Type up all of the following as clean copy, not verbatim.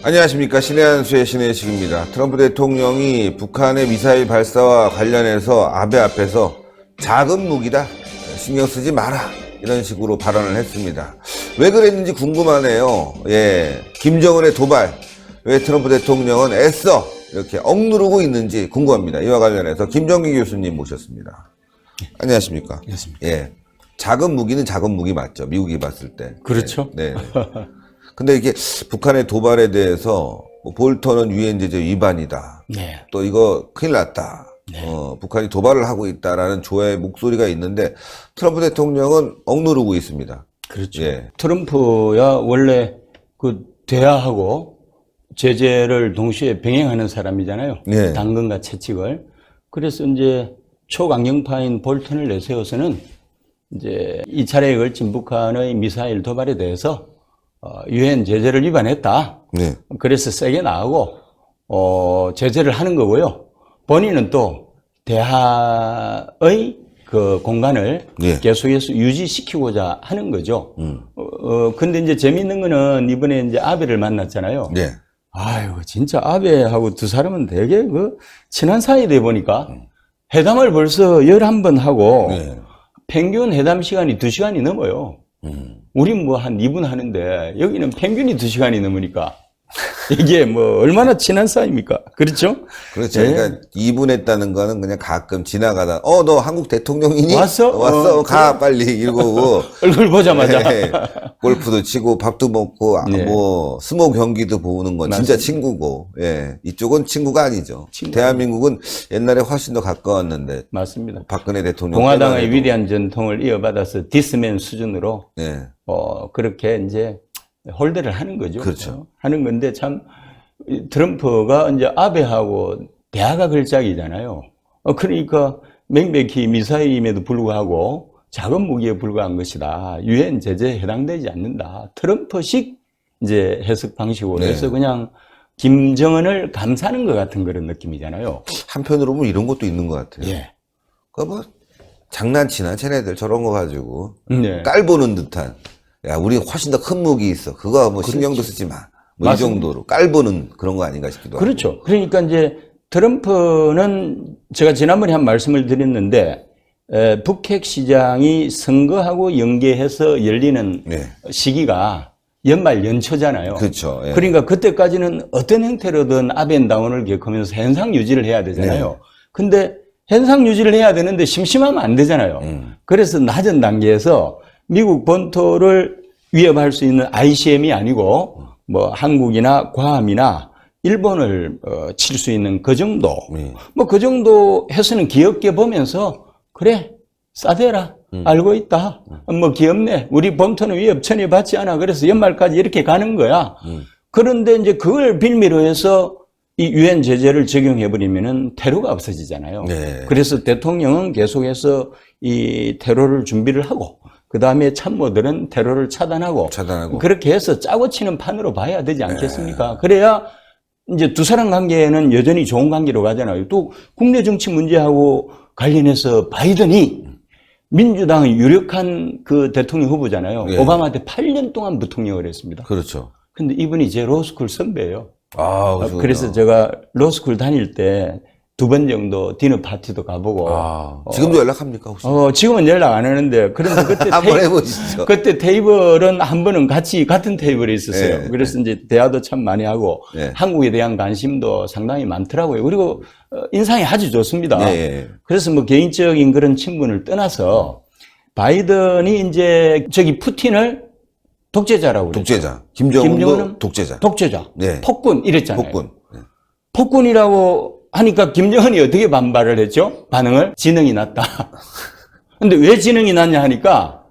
안녕하십니까. 신의 한수의 신의식입니다. 트럼프 대통령이 북한의 미사일 발사와 관련해서 아베 앞에서 작은 무기다, 신경 쓰지 마라, 이런 식으로 발언을 했습니다. 왜 그랬는지 궁금하네요. 김정은의 도발, 왜 트럼프 대통령은 애써 이렇게 억누르고 있는지 궁금합니다. 이와 관련해서 김정기 교수님 모셨습니다. 안녕하십니까. 안녕하십니까. 작은 무기는 작은 무기 맞죠? 미국이 봤을 때. 그렇죠. 네. 근데 이게 북한의 도발에 대해서 볼턴은 유엔 제재 위반이다. 네. 또 이거 큰일 났다. 네. 북한이 도발을 하고 있다라는 조의 목소리가 있는데 트럼프 대통령은 억누르고 있습니다. 그렇죠. 예. 트럼프야 원래 그 대화하고 제재를 동시에 병행하는 사람이잖아요. 예. 당근과 채찍을. 그래서 이제 초강경파인 볼턴을 내세워서는 이제 이 차례에 걸친 북한의 미사일 도발에 대해서 유엔 제재를 위반했다. 네. 그래서 세게 나가고 제재를 하는 거고요. 본인은 또 대화의 그 공간을 예. 계속해서 유지시키고자 하는 거죠. 근데 이제 재미있는 거는 이번에 이제 아베를 만났잖아요. 네. 아유, 진짜 아베하고 두 사람은 되게 그 친한 사이 돼 보니까 회담을 벌써 11번 하고 네. 평균 회담 시간이 2시간이 넘어요. 우린 뭐 한 2분 하는데 여기는 평균이 2시간이 넘으니까 이게 뭐 얼마나 친한 사이입니까? 그렇죠? 그렇죠. 예. 그러니까 이분했다는 거는 그냥 가끔 지나가다 너 한국 대통령이니? 왔어? 왔어. 가 빨리 이러고 얼굴 보자마자. 예. 골프도 치고 밥도 먹고 네. 뭐 스모 경기도 보는 건 진짜 맞습니다. 친구고. 예. 이쪽은 친구가 아니죠. 친구. 대한민국은 옛날에 훨씬 더 가까웠는데 맞습니다. 박근혜 대통령 공화당의 때만 해도. 위대한 전통을 이어받아서 디스맨 수준으로 네. 그렇게 이제 홀대를 하는 거죠. 그렇죠. 하는 건데 참 트럼프가 이제 아베하고 대화가 걸작이잖아요. 그러니까 명백히 미사일임에도 불구하고 작은 무기에 불과한 것이다. 유엔 제재에 해당되지 않는다. 트럼프식 이제 해석 방식으로 해서 네. 그냥 김정은을 감싸는 것 같은 그런 느낌이잖아요. 한편으로 보면 이런 것도 있는 것 같아요. 예. 그러니까 뭐 장난치나 쟤네들 저런 거 가지고 네. 깔보는 듯한. 야, 우리 훨씬 더 큰 무기 있어. 그거 뭐 신경도 쓰지 마. 뭐 이 맞습니다. 정도로 깔보는 그런 거 아닌가 싶기도 하고. 그렇죠. 그러니까 이제 트럼프는 제가 지난번에 한 말씀을 드렸는데 북핵 시장이 선거하고 연계해서 열리는 네. 시기가 연말 연초잖아요. 그렇죠. 예. 그러니까 그때까지는 어떤 형태로든 아벤다운을 겪으면서 현상 유지를 해야 되잖아요. 네. 근데 현상 유지를 해야 되는데 심심하면 안 되잖아요. 그래서 낮은 단계에서 미국 본토를 위협할 수 있는 ICM이 아니고 뭐 한국이나 괌이나 일본을 칠 수 있는 그 정도. 네. 뭐 그 정도 해서는 귀엽게 보면서 그래 싸대라 알고 있다. 뭐 귀엽네. 우리 본토는 위협 전혀 받지 않아. 그래서 연말까지 이렇게 가는 거야. 그런데 이제 그걸 빌미로 해서 이 유엔 제재를 적용해 버리면은 테러가 없어지잖아요. 네. 그래서 대통령은 계속해서 이 테러를 준비를 하고 그 다음에 참모들은 테러를 차단하고 그렇게 해서 짜고 치는 판으로 봐야 되지 않겠습니까? 네. 그래야 이제 두 사람 관계는 여전히 좋은 관계로 가잖아요. 또 국내 정치 문제하고 관련해서 바이든이 민주당의 유력한 그 대통령 후보잖아요. 예. 오바마 때 8년 동안 부통령을 했습니다. 그렇죠. 근데 이분이 제 로스쿨 선배예요. 아, 그래서 제가 로스쿨 다닐 때 2번 정도 디너 파티도 가보고. 지금도 연락합니까, 혹시? 지금은 연락 안 하는데, 그런데 그때 한번 해보시죠. 그때 테이블은 한 번은 같이 같은 테이블에 있었어요. 네, 그래서 이제 대화도 참 많이 하고, 네. 한국에 대한 관심도 상당히 많더라고요. 그리고 인상이 아주 좋습니다. 네. 그래서 뭐 개인적인 그런 친분을 떠나서 바이든이 이제 저기 푸틴을 독재자라고 그랬죠. 독재자. 김정은도 김정은은 독재자. 독재자. 네. 폭군 이랬잖아요. 폭군. 네. 폭군이라고 하니까 김정은이 어떻게 반발을 했죠? 반응을? 지능이 낮다. 근데 왜 지능이 낮냐 하니까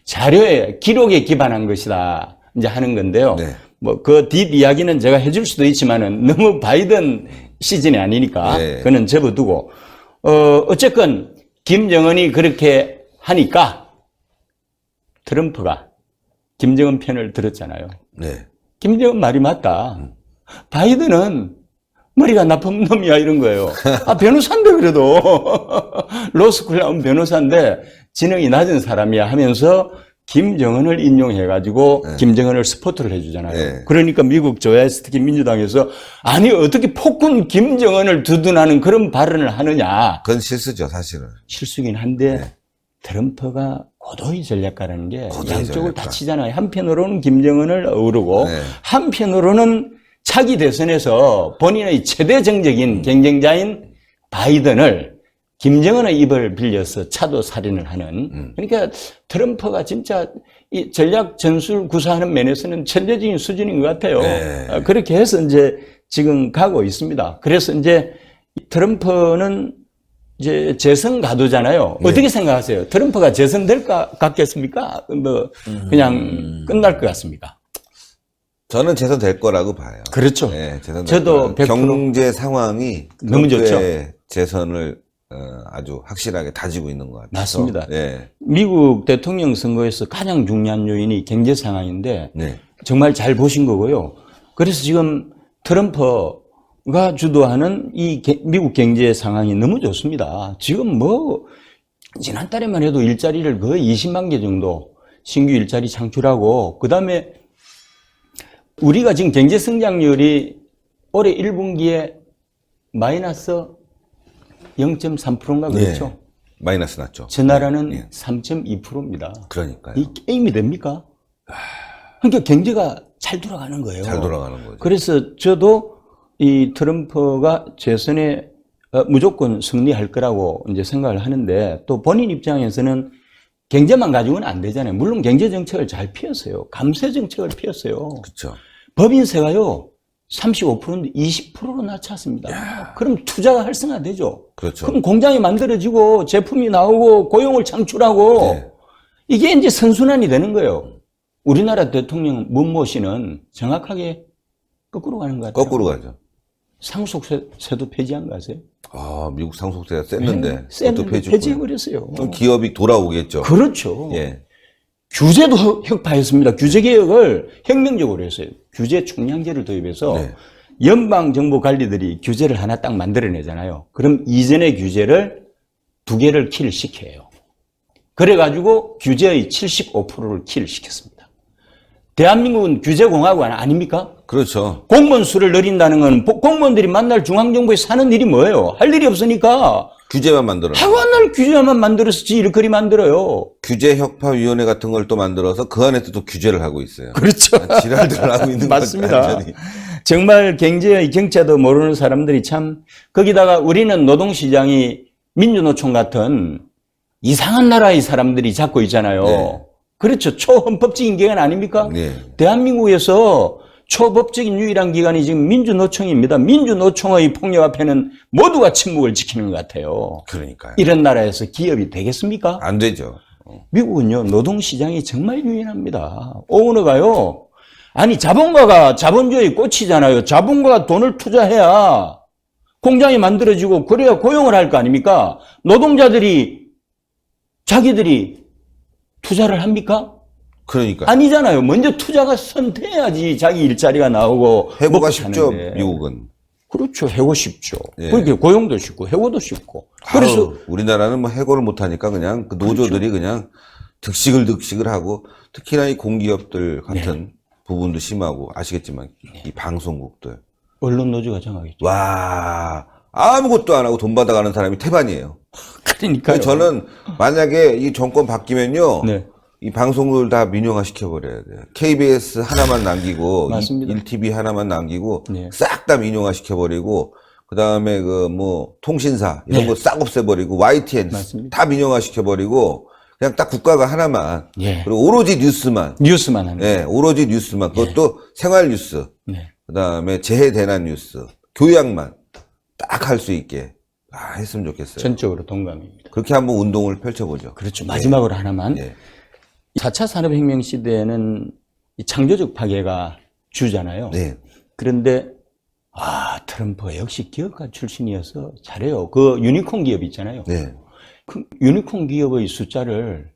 자료에, 기록에 기반한 것이다. 이제 하는 건데요. 네. 뭐 그 뒷 이야기는 제가 해줄 수도 있지만은 너무 바이든 시즌이 아니니까 네. 그는 접어두고, 어쨌건 김정은이 그렇게 하니까 트럼프가 김정은 편을 들었잖아요. 네. 김정은 말이 맞다. 바이든은 머리가 나쁜 놈이야 이런 거예요. 변호사인데 그래도 로스쿨 나온 변호사인데 지능이 낮은 사람이야 하면서 김정은을 인용해가지고 네. 김정은을 스포트를 해주잖아요. 네. 그러니까 미국 조야에서 특히 민주당에서 아니 어떻게 폭군 김정은을 두둔하는 그런 발언을 하느냐. 그건 실수죠, 사실은. 실수긴 한데 네. 트럼프가 고도의 전략가라는 게 고도의 양쪽을 전략가. 다 치잖아요. 한편으로는 김정은을 어우르고 네. 한편으로는 차기 대선에서 본인의 최대 정적인 경쟁자인 바이든을 김정은의 입을 빌려서 차도 살인을 하는. 그러니까 트럼프가 진짜 이 전략 전술 구사하는 면에서는 천재적인 수준인 것 같아요. 네. 그렇게 해서 이제 지금 가고 있습니다. 그래서 이제 트럼프는 이제 재선 가도잖아요. 네. 어떻게 생각하세요? 트럼프가 재선될 것 같겠습니까? 뭐 그냥 끝날 것 같습니까? 저는 재선될 거라고 봐요. 그렇죠. 네, 재선될 저도 거라고. 100% 경제 상황이 너무 좋죠. 트럼프의 재선을 아주 확실하게 다지고 있는 것 같아요. 맞습니다. 네. 미국 대통령 선거에서 가장 중요한 요인이 경제 상황인데 네. 정말 잘 보신 거고요. 그래서 지금 트럼프가 주도하는 이 미국 경제 상황이 너무 좋습니다. 지금 뭐 지난달에만 해도 일자리를 거의 20만 개 정도 신규 일자리 창출하고 그다음에 우리가 지금 경제 성장률이 올해 1분기에 마이너스 0.3%인가 그렇죠? 네. 마이너스 났죠. 저 나라는 네. 3.2%입니다. 그러니까요. 이 게임이 됩니까? 그러니까 경제가 잘 돌아가는 거예요. 잘 돌아가는 거죠. 그래서 저도 이 트럼프가 재선에 무조건 승리할 거라고 이제 생각을 하는데 또 본인 입장에서는 경제만 가지고는 안 되잖아요. 물론 경제 정책을 잘 피웠어요. 감세 정책을 피웠어요. 그렇죠. 법인세가요 35%인데 20%로 낮췄습니다. 그럼 투자가 활성화되죠. 그렇죠. 그럼 공장이 만들어지고 제품이 나오고 고용을 창출하고 네. 이게 이제 선순환이 되는 거예요. 우리나라 대통령 문모 씨는 정확하게 거꾸로 가는 것 같아요. 거꾸로 가죠. 상속세도 폐지한 거 아세요? 아, 미국 상속세가 셌는데 네, 셌는데 폐지해버렸어요. 그럼 기업이 돌아오겠죠. 그렇죠. 예. 규제도 혁파했습니다. 규제개혁을 혁명적으로 했어요. 규제 총량제를 도입해서 네. 연방정부 관리들이 규제를 하나 딱 만들어내잖아요. 그럼 이전의 규제를 2개를 킬을 시켜요. 그래가지고 규제의 75%를 킬을 시켰습니다. 대한민국은 규제공화국 아닙니까? 그렇죠. 공무원 수를 늘린다는 건 공무원들이 만날 중앙정부에서 하는 일이 뭐예요? 할 일이 없으니까 규제만 만들어요. 하고 한 날 규제만 만들어서 지 일거리 만들어요. 규제혁파위원회 같은 걸 또 만들어서 그 안에서 또 규제를 하고 있어요. 그렇죠. 지랄들을 하고 있는 맞습니다. 거죠, 완전히. 정말 경제의 경차도 모르는 사람들이 참 거기다가 우리는 노동시장이 민주노총 같은 이상한 나라의 사람들이 잡고 있잖아요. 네. 그렇죠. 초헌법적인 기관 아닙니까? 네. 대한민국에서 초법적인 유일한 기관이 지금 민주노총입니다. 민주노총의 폭력 앞에는 모두가 침묵을 지키는 것 같아요. 그러니까요. 이런 나라에서 기업이 되겠습니까? 안 되죠. 미국은요, 노동시장이 정말 유연합니다. 오너가요, 아니, 자본가가 자본주의 꽃이잖아요. 자본가가 돈을 투자해야 공장이 만들어지고, 그래야 고용을 할 거 아닙니까? 노동자들이, 자기들이 투자를 합니까? 그러니까. 아니잖아요. 먼저 투자가 선택해야지 자기 일자리가 나오고. 해고가 먹고 쉽죠, 사는데. 미국은. 그렇죠. 해고 쉽죠. 예. 그렇게 고용도 쉽고, 해고도 쉽고. 그래서, 아우, 우리나라는 뭐 해고를 못하니까 그냥 그 노조들이 그냥 득식을 하고 특히나 이 공기업들 같은 부분도 심하고 아시겠지만 이 방송국들. 언론노조가 정하겠죠. 와, 아무것도 안 하고 돈 받아가는 사람이 태반이에요. 그러니까요. 저는 만약에 이 정권 바뀌면요. 네. 이 방송을 다 민영화 시켜버려야 돼요. KBS 하나만 남기고, 맞습니다. 1TV 하나만 남기고, 네. 싹 다 민영화 시켜버리고, 그 다음에 그 뭐, 통신사, 이런 네. 거 싹 없애버리고, YTN 맞습니다. 다 민영화 시켜버리고, 그냥 딱 국가가 하나만. 예. 그리고 오로지 뉴스만. 뉴스만 합니다. 예, 오로지 뉴스만. 그것도 생활 뉴스. 네. 그 다음에 재해대난 뉴스. 교양만 딱 할 수 있게. 했으면 좋겠어요. 전적으로 동감입니다. 그렇게 한번 운동을 펼쳐보죠. 그렇죠. 마지막으로 하나만. 예. 4차 산업혁명 시대에는 이 창조적 파괴가 주잖아요. 네. 그런데 트럼프가 역시 기업가 출신이어서 잘해요. 그 유니콘 기업 있잖아요. 네. 그 유니콘 기업의 숫자를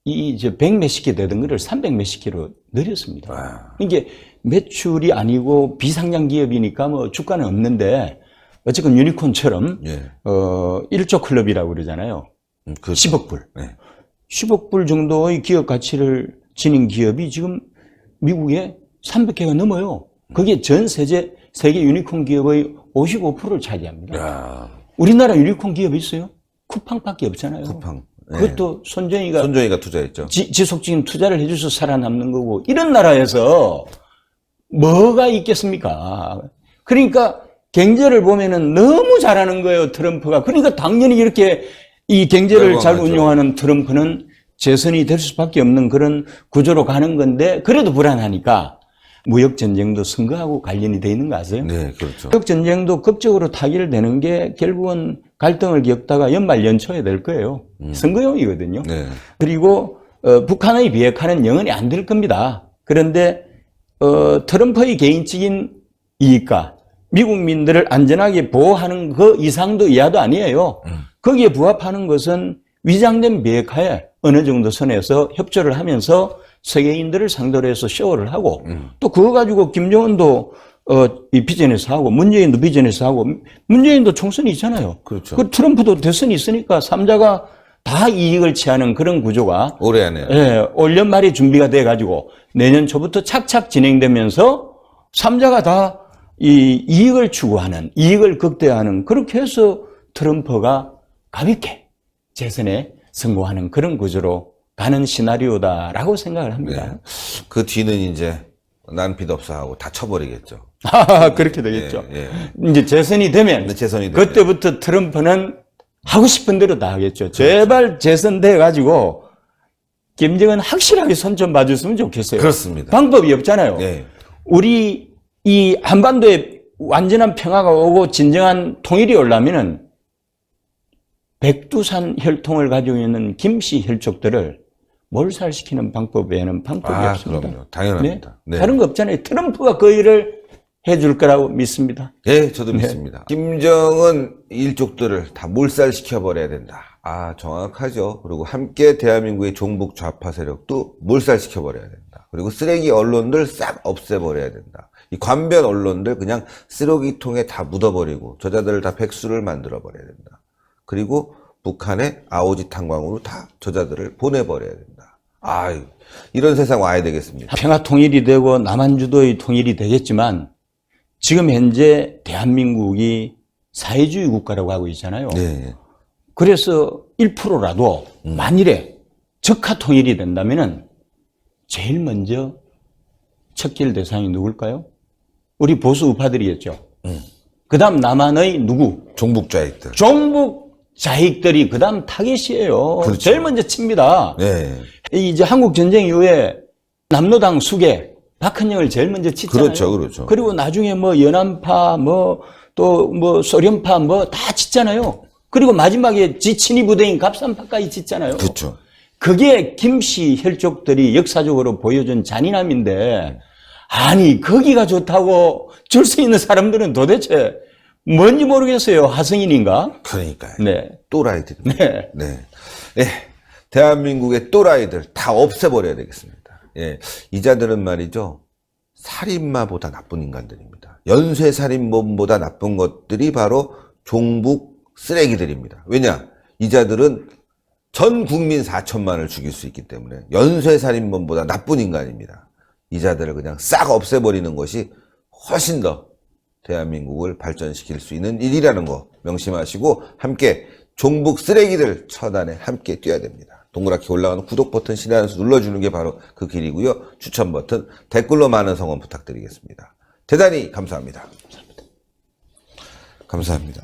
이제 100 몇십 개 되던 거를 300 몇십 개로 늘렸습니다. 이게 매출이 아니고 비상장 기업이니까 뭐 주가는 없는데 어쨌건 유니콘처럼 예. 1조 클럽이라고 그러잖아요. 그렇죠. 10억 불. 네. 10억 불 정도의 기업 가치를 지닌 기업이 지금 미국에 300개가 넘어요. 그게 전 세계 유니콘 기업의 55%를 차지합니다. 야, 우리나라 유니콘 기업이 있어요? 쿠팡밖에 없잖아요. 쿠팡. 네. 그것도 손정희가 투자했죠. 지속적인 투자를 해줘서 살아남는 거고, 이런 나라에서 뭐가 있겠습니까? 그러니까 경제를 보면은 너무 잘하는 거예요, 트럼프가. 그러니까 당연히 이렇게 이 경제를 잘 열광하죠. 운용하는 트럼프는 재선이 될 수밖에 없는 그런 구조로 가는 건데, 그래도 불안하니까 무역전쟁도 선거하고 관련이 돼 있는 거 아세요? 네, 그렇죠. 무역전쟁도 급적으로 타결되는 게 결국은 갈등을 겪다가 연말 연초에 될 거예요. 선거용이거든요. 네. 그리고 북한의 비핵화는 영원히 안 될 겁니다. 그런데 트럼프의 개인적인 이익과 미국민들을 안전하게 보호하는 그 이상도 이하도 아니에요. 거기에 부합하는 것은 위장된 비핵화에 어느 정도 선에서 협조를 하면서 세계인들을 상대로 해서 쇼를 하고 또 그거 가지고 김정은도 이 비전에서 하고 문재인도 비전에서 하고 문재인도 총선이 있잖아요. 그렇죠. 그 트럼프도 대선이 있으니까 삼자가 다 이익을 취하는 그런 구조가 올해 안에. 예, 올 연말에 준비가 돼 가지고 내년 초부터 착착 진행되면서 삼자가 다 이 이익을 추구하는, 이익을 극대화하는, 그렇게 해서 트럼프가 가볍게 재선에 성공하는 그런 구조로 가는 시나리오다라고 생각을 합니다. 네. 그 뒤는 이제 난 빚 없어 하고 다 쳐버리겠죠. 그렇게 되겠죠. 예. 이제 재선이 되면 네, 재선이 되면. 그때부터 트럼프는 하고 싶은 대로 다 하겠죠. 제발 재선돼 가지고 김정은 확실하게 손 좀 봐줬으면 좋겠어요. 그렇습니다. 방법이 없잖아요. 네. 우리 이 한반도에 완전한 평화가 오고 진정한 통일이 오려면은 백두산 혈통을 가지고 있는 김씨 혈족들을 몰살시키는 방법 외에는 방법이 없습니다. 그럼요. 당연합니다. 네. 다른 거 없잖아요. 트럼프가 그 일을 해줄 거라고 믿습니다. 예, 저도 믿습니다. 김정은 일족들을 다 몰살시켜버려야 된다. 정확하죠. 그리고 함께 대한민국의 종북 좌파 세력도 몰살시켜버려야 된다. 그리고 쓰레기 언론들 싹 없애버려야 된다. 이 관변 언론들 그냥 쓰레기통에 다 묻어버리고 저자들을 다 백수를 만들어버려야 된다. 그리고 북한의 아오지 탄광으로 다 저자들을 보내버려야 된다. 이런 세상 와야 되겠습니다. 평화 통일이 되고 남한 주도의 통일이 되겠지만 지금 현재 대한민국이 사회주의 국가라고 하고 있잖아요. 네. 그래서 1%라도 만일에 적화 통일이 된다면은 제일 먼저 척길 대상이 누굴까요? 우리 보수 우파들이겠죠. 그 다음 남한의 누구? 종북자익들. 종북 자익들이 그 다음 타겟이에요. 그렇죠. 제일 먼저 칩니다. 네. 이제 한국 전쟁 이후에 남로당 수계 박헌영을 제일 먼저 치잖아요. 그렇죠, 그렇죠. 그리고 나중에 뭐 연안파, 또 소련파 다 짓잖아요. 그리고 마지막에 지친이 부대인 갑산파까지 짓잖아요. 그렇죠. 그게 김씨 혈족들이 역사적으로 보여준 잔인함인데, 아니 거기가 좋다고 줄 수 있는 사람들은 도대체 뭔지 모르겠어요. 하성인인가? 그러니까요. 네. 또라이들. 네. 네. 대한민국의 또라이들 다 없애버려야 되겠습니다. 예. 이자들은 말이죠. 살인마보다 나쁜 인간들입니다. 연쇄살인범보다 나쁜 것들이 바로 종북 쓰레기들입니다. 왜냐? 이자들은 전 국민 4천만을 죽일 수 있기 때문에 연쇄살인범보다 나쁜 인간입니다. 이자들을 그냥 싹 없애버리는 것이 훨씬 더 대한민국을 발전시킬 수 있는 일이라는 거 명심하시고 함께 종북 쓰레기들 처단에 함께 뛰어야 됩니다. 동그랗게 올라가는 구독 버튼 신뢰하면서 눌러주는 게 바로 그 길이고요. 추천 버튼, 댓글로 많은 성원 부탁드리겠습니다. 대단히 감사합니다. 감사합니다.